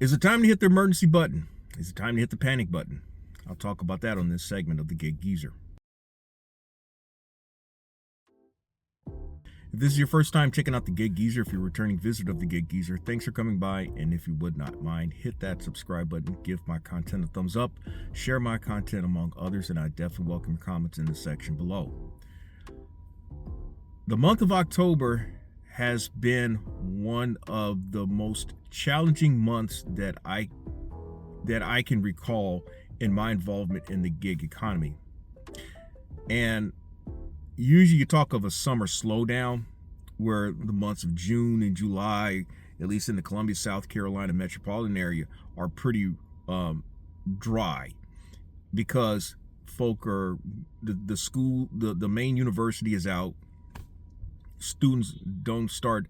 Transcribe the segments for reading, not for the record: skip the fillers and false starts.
Is it time to hit the emergency button? Is it time to hit the panic button? I'll talk about that on this segment of the Gig Geezer. If this is your first time checking out the Gig Geezer, if you're a returning visitor of the Gig Geezer, thanks for coming by. And if you would not mind, hit that subscribe button, give my content a thumbs up, share my content among others, and I definitely welcome your comments in the section below. The month of October has been one of the most challenging months that I can recall in my involvement in the gig economy. And usually you talk of a summer slowdown where the months of June and July, at least in the Columbia, South Carolina metropolitan area, are pretty dry because folk are, the main university is out. Students don't start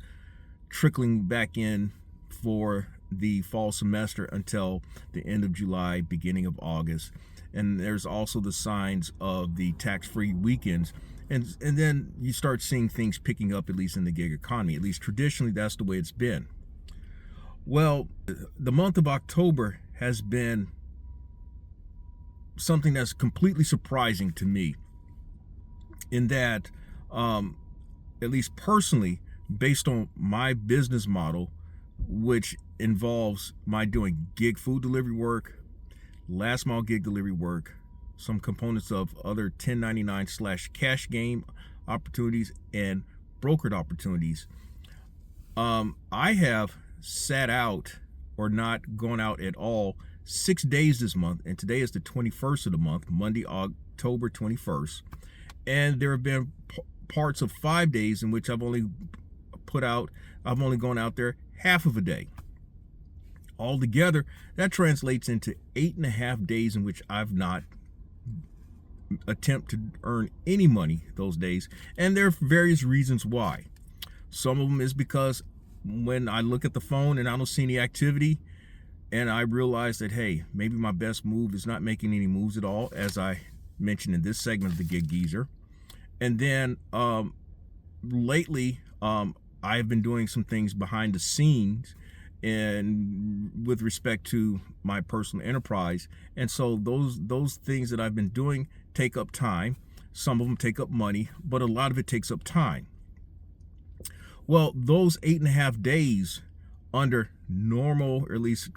trickling back in for the fall semester until the end of July, beginning of August. And there's also the signs of the tax-free weekends. And then you start seeing things picking up, at least in the gig economy. At least traditionally, that's the way it's been. Well, the month of October has been something that's completely surprising to me in that, at least personally, based on my business model, which involves my doing gig food delivery work, last mile gig delivery work, some components of other 1099/cash game opportunities and brokered opportunities. I have sat out or not gone out at all 6 days this month, and today is the 21st of the month, Monday, October 21st. And there have been parts of 5 days in which I've only gone out there half of a day. Altogether, that translates into 8.5 days in which I've not attempted to earn any money those days. And there are various reasons why. Some of them is because when I look at the phone and I don't see any activity, and I realize that, hey, maybe my best move is not making any moves at all, as I mentioned in this segment of the Gig Geezer. And then lately, I've been doing some things behind the scenes and with respect to my personal enterprise. And so those things that I've been doing take up time. Some of them take up money, but a lot of it takes up time. Well, those 8.5 days under normal, or at least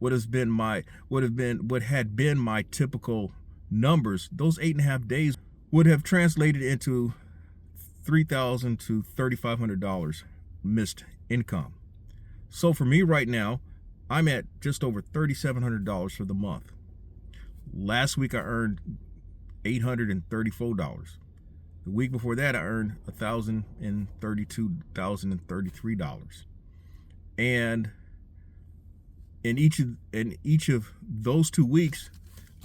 what had been my typical numbers, those 8.5 days would have translated into $3,000 to $3,500 missed income. So for me right now, I'm at just over $3,700 for the month. Last week I earned $834. The week before that I earned $1,032,033. And in each of those 2 weeks,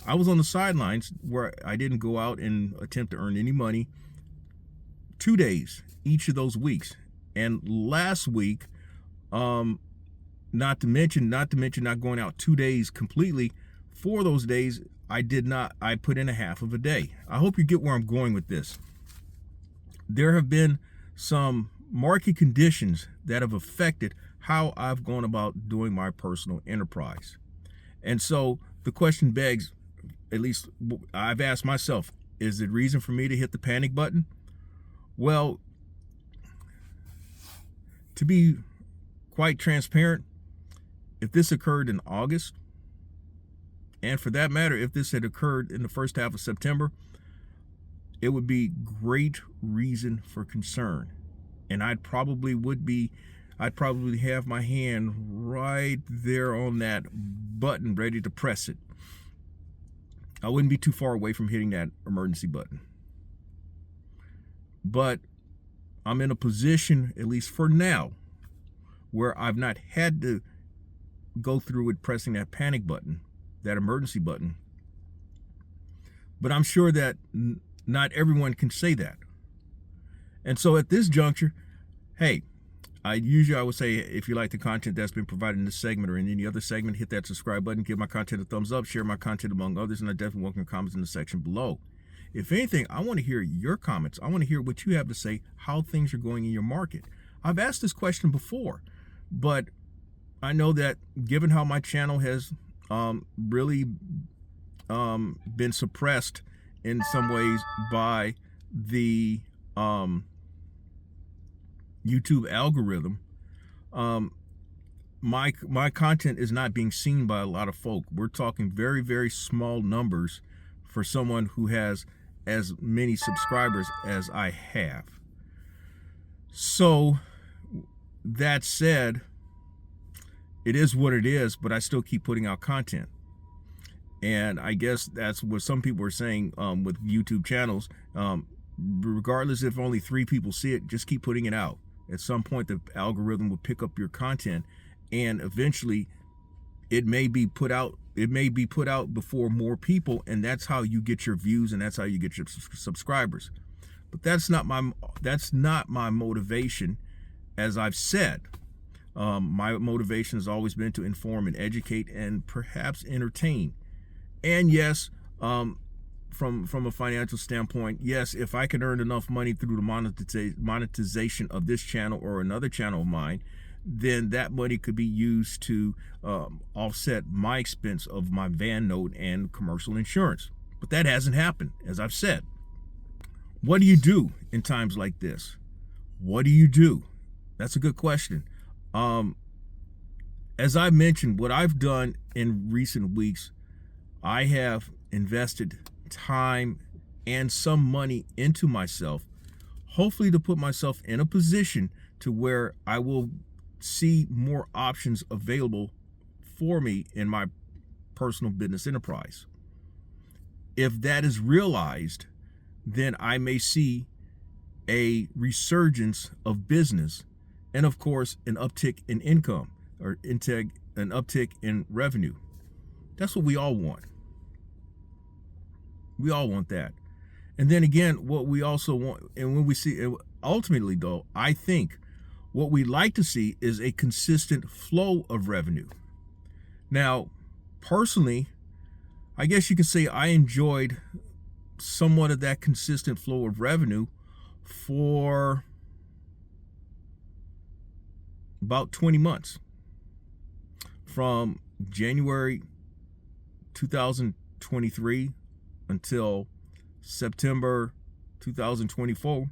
I was on the sidelines where I didn't go out and attempt to earn any money 2 days each of those weeks. And last week, not to mention not going out 2 days completely, 4 of those days I put in a half of a day. I hope you get where I'm going with this. There have been some market conditions that have affected how I've gone about doing my personal enterprise. And so the question begs, at least I've asked myself, is it reason for me to hit the panic button? Well, to be quite transparent, if this occurred in August, and for that matter, if this had occurred in the first half of September, it would be great reason for concern. And I'd probably have my hand right there on that button, ready to press it. I wouldn't be too far away from hitting that emergency button. But I'm in a position, at least for now, where I've not had to go through with pressing that panic button, that emergency button. But I'm sure that not everyone can say that. And so at this juncture, hey, I would say, if you like the content that's been provided in this segment or in any other segment, hit that subscribe button, give my content a thumbs up, share my content among others, and I definitely welcome your comments in the section below. If anything, I want to hear your comments. I want to hear what you have to say, how things are going in your market. I've asked this question before, but I know that given how my channel has really been suppressed in some ways by the YouTube algorithm, um, my content is not being seen by a lot of folk. We're talking very, very small numbers for someone who has as many subscribers as I have. So that said, it is what it is, but I still keep putting out content. And I guess that's what some people are saying with YouTube channels. Regardless if only 3 people see it, just keep putting it out. At some point, the algorithm will pick up your content, and eventually it may be put out. It may be put out before more people, and that's how you get your views, and that's how you get your subscribers. But that's not my motivation. As I've said, my motivation has always been to inform and educate and perhaps entertain. And yes, from a financial standpoint, yes, if I can earn enough money through the monetization of this channel or another channel of mine, then that money could be used to offset my expense of my van note and commercial insurance. But that hasn't happened, as I've said. What do you do in times like this? What do you do? That's a good question. As I mentioned, what I've done in recent weeks, I have invested time and some money into myself, hopefully to put myself in a position to where I will see more options available for me in my personal business enterprise. If that is realized, then I may see a resurgence of business and, of course, an uptick in income or an uptick in revenue. That's what we all want. We all want that. And then again, what we also want, and when we see, ultimately though, I think what we like to see is a consistent flow of revenue. Now, personally, I guess you could say I enjoyed somewhat of that consistent flow of revenue for about 20 months. From January 2023 until September 2024,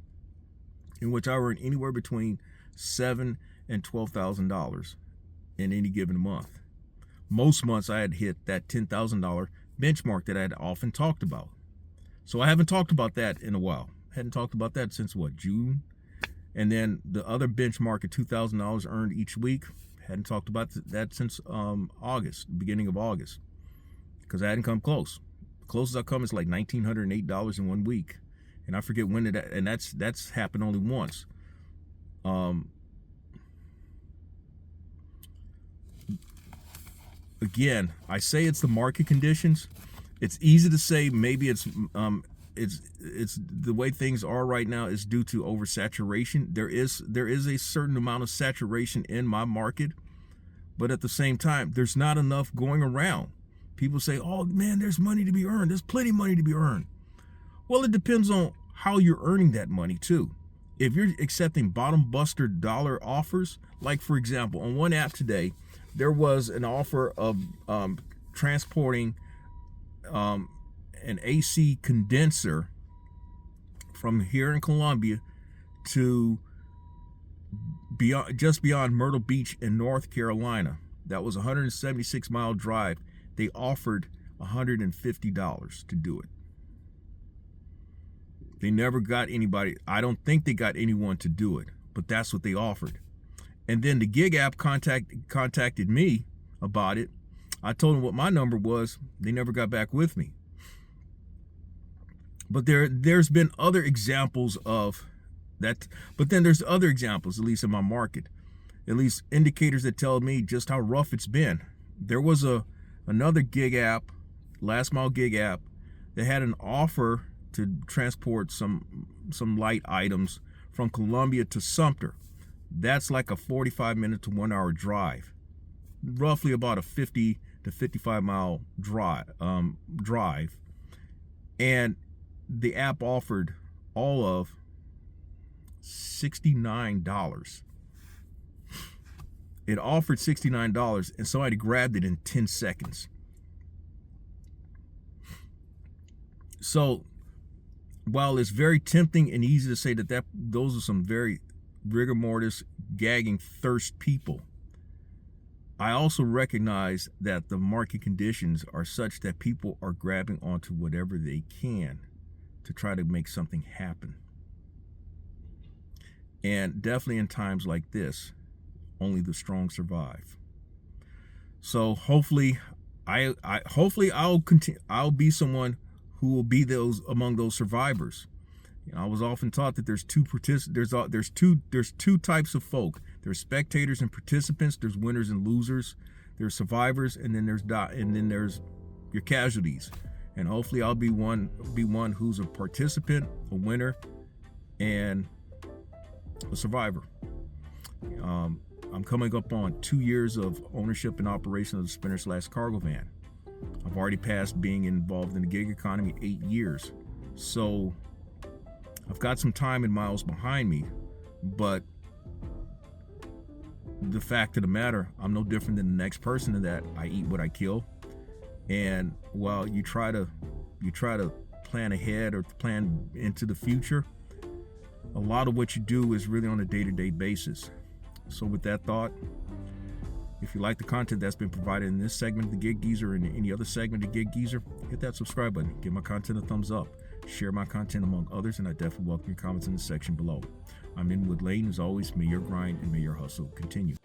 in which I earned anywhere between $7,000 and $12,000 in any given month. Most months I had hit that $10,000 benchmark that I had often talked about. So I haven't talked about that in a while. Hadn't talked about that since what, June? And then the other benchmark at $2,000 earned each week, hadn't talked about that since August, beginning of August, because I hadn't come close. Closest I come is like $1,908 in 1 week, and I forget when that, and that's happened only once. Again, I say it's the market conditions. It's easy to say maybe it's the way things are right now is due to oversaturation. There is a certain amount of saturation in my market, but at the same time, there's not enough going around. People say, oh man, there's money to be earned. There's plenty of money to be earned. Well, it depends on how you're earning that money too. If you're accepting bottom buster dollar offers, like for example, on one app today, there was an offer of transporting an AC condenser from here in Columbia to just beyond Myrtle Beach in North Carolina. That was a 176-mile drive. They offered $150 to do it. They never got anybody. I don't think they got anyone to do it, but that's what they offered. And then the gig app contacted me about it. I told them what my number was. They never got back with me. But there's been other examples of that. But then there's other examples, at least in my market, at least indicators that tell me just how rough it's been. There was another gig app, last mile gig app, that had an offer to transport some light items from Columbia to Sumter. That's like a 45-minute to 1 hour drive, roughly about a 50 to 55 mile drive. And the app offered all of $69. It offered $69 and somebody grabbed it in 10 seconds. So while it's very tempting and easy to say that those are some very rigor mortis, gagging thirst people, I also recognize that the market conditions are such that people are grabbing onto whatever they can to try to make something happen. And definitely in times like this, only the strong survive. So hopefully I'll be someone who will be among those survivors. I was often taught that there's two types of folk. There's spectators and participants. There's winners and losers. There's survivors, and then there's your casualties. And hopefully I'll be one who's a participant, a winner, and a survivor. I'm coming up on 2 years of ownership and operation of the spinner/cargo van. I've already passed being involved in the gig economy 8 years. So I've got some time and miles behind me, but the fact of the matter, I'm no different than the next person in that I eat what I kill. And while you try to plan ahead or plan into the future, a lot of what you do is really on a day-to-day basis. So with that thought, if you like the content that's been provided in this segment of the Gig Geezer and any other segment of Gig Geezer, hit that subscribe button. Give my content a thumbs up. Share my content among others, and I definitely welcome your comments in the section below. I'm Inwood Lane. As always, may your grind and may your hustle continue.